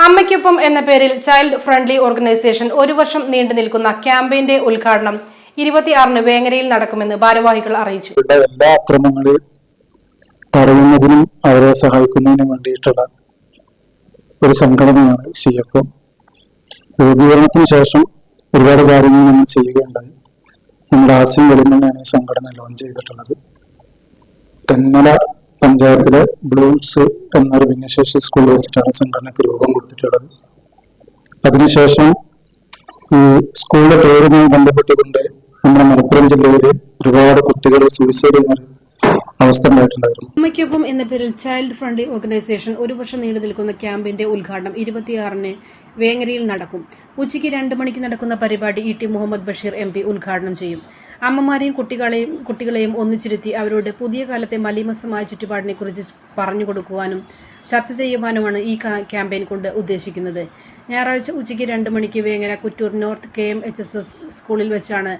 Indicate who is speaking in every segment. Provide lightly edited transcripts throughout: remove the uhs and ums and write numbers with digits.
Speaker 1: അമ്മയ്ക്കൊപ്പം എന്ന പേരിൽ child friendly organisation ഒരു വർഷം നീണ്ടു നിൽക്കുന്ന ക്യാമ്പയിന്റെ ഉദ്ഘാടനം 26-ന് വേങ്ങരയിൽ നടക്കുമെന്ന് ഭാരവാഹികൾ അറിയിച്ചു.
Speaker 2: എല്ലാ അക്രമങ്ങളെയും തടയുന്നതിനും അവരെ സഹായിക്കുന്നതിനും വേണ്ടിയിട്ടുള്ള ഒരു സംഘടനയാണ് CFO. രൂപീകരണത്തിന് ശേഷം ഒരുപാട് കാര്യങ്ങൾ നമ്മൾ ചെയ്യുകയുണ്ടായി. നമ്മുടെ ആസിം വെളിമണ്ണയാണ് ഈ സംഘടന ലോഞ്ച് ചെയ്തിട്ടുള്ളത്. തെന്മല പഞ്ചായത്തിലെ ബ്ലൂംസ് എന്നൊരു ഭിന്നശേഷി സ്കൂളിൽ വെച്ചിട്ടാണ് സംഘടനയ്ക്ക് രൂപം കൊടുത്തിട്ടുള്ളത്. അതിനുശേഷം ഈ സ്കൂളിലെ പേരുമായി ബന്ധപ്പെട്ടുകൊണ്ട് നമ്മുടെ മലപ്പുറം ജില്ലയിൽ ഒരുപാട് കുട്ടികൾ സൂയിസൈഡ് ചെയ്യുന്ന അവസ്ഥ ഉണ്ടായിട്ടുണ്ടായിരുന്നു.
Speaker 1: അമ്മയ്ക്കൊപ്പം എന്ന പേരിൽ ചൈൽഡ് ഫ്രണ്ട്ലി ഓർഗനൈസേഷൻ ഒരു വർഷം നീണ്ടു നിൽക്കുന്ന ക്യാമ്പിന്റെ ഉദ്ഘാടനം 26-ന് വേങ്ങരയിൽ നടക്കും. ഉച്ചയ്ക്ക് 2 മണിക്ക് നടക്കുന്ന പരിപാടി ET മുഹമ്മദ് ബഷീർ MP ഉദ്ഘാടനം ചെയ്യും. അമ്മമാരെയും കുട്ടികളെയും ഒന്നിച്ചിരുത്തി അവരോട് പുതിയ കാലത്തെ മലീമസമായ ചുറ്റുപാടിനെ കുറിച്ച് പറഞ്ഞു കൊടുക്കുവാനും ചർച്ച ചെയ്യുവാനുമാണ് ഈ ക്യാമ്പയിൻ കൊണ്ട് ഉദ്ദേശിക്കുന്നത്. ഞായറാഴ്ച ഉച്ചയ്ക്ക് 2 മണിക്ക് വേങ്ങര കുറ്റൂർ നോർത്ത് KMHSS സ്കൂളിൽ വെച്ചാണ്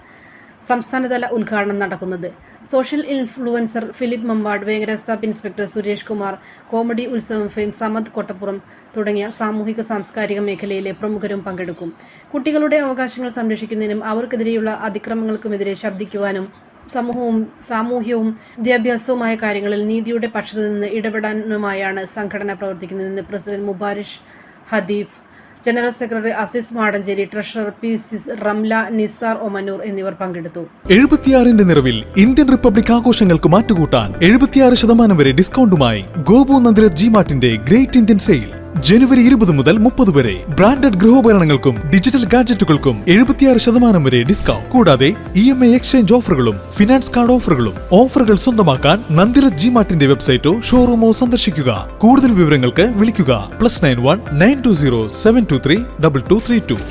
Speaker 1: സംസ്ഥാനതല ഉദ്ഘാടനം നടക്കുന്നത്. Social influencer Philip Mambad, Vengara sub inspector Suresh Kumar, comedy Utsavam fame Samad Kottappuram തുടങ്ങിയ സാമൂഹിക സാംസ്കാരിക മേഖലയിലെ പ്രമുഖരും പങ്കെടുക്കും. കുട്ടികളുടെ അവകാശങ്ങൾ സംരക്ഷിക്കുന്നതിനും അവർക്കെതിരെയുള്ള അതിക്രമങ്ങൾക്കുമെതിരെ ശബ്ദിക്കുവാനും സാമൂഹ്യവും വിദ്യാഭ്യാസവുമായ കാര്യങ്ങളിൽ നീതിയുടെ പക്ഷത്തു നിന്ന് ഇടപെടാനുമായാണ് സംഘടന പ്രവർത്തിക്കുന്നതെന്ന് president Mubarish Hadeef, general secretary Azeez Madancheri, treasurer PC Ramla, Nisar Omanoor എന്നിവർ പങ്കെടുത്തു.
Speaker 3: 76-ന്റെ നിറവിൽ ഇന്ത്യൻ റിപ്പബ്ലിക് ആഘോഷങ്ങൾക്ക് മാറ്റുകൂട്ടാൻ 76% വരെ ഡിസ്കൗണ്ടുമായി ഗോപു നന്ദിരത് ജിമാർട്ടിന്റെ ഗ്രേറ്റ് ഇന്ത്യൻ സെയിൽ ജനുവരി 20 മുതൽ 30 വരെ. ബ്രാൻഡഡ് ഗൃഹോപകരണങ്ങൾക്കും ഡിജിറ്റൽ ഗാഡ്ജറ്റുകൾക്കും 76% വരെ ഡിസ്കൗണ്ട്. കൂടാതെ EMI എക്സ്ചേഞ്ച് ഓഫറുകളും ഫിനാൻസ് കാർഡ് ഓഫറുകളും. ഓഫറുകൾ സ്വന്തമാക്കാൻ നന്ദിരത് ജിമാർട്ടിന്റെ വെബ്സൈറ്റോ ഷോറൂമോ സന്ദർശിക്കുക. കൂടുതൽ വിവരങ്ങൾക്ക് വിളിക്കുക +91 920 723 2232.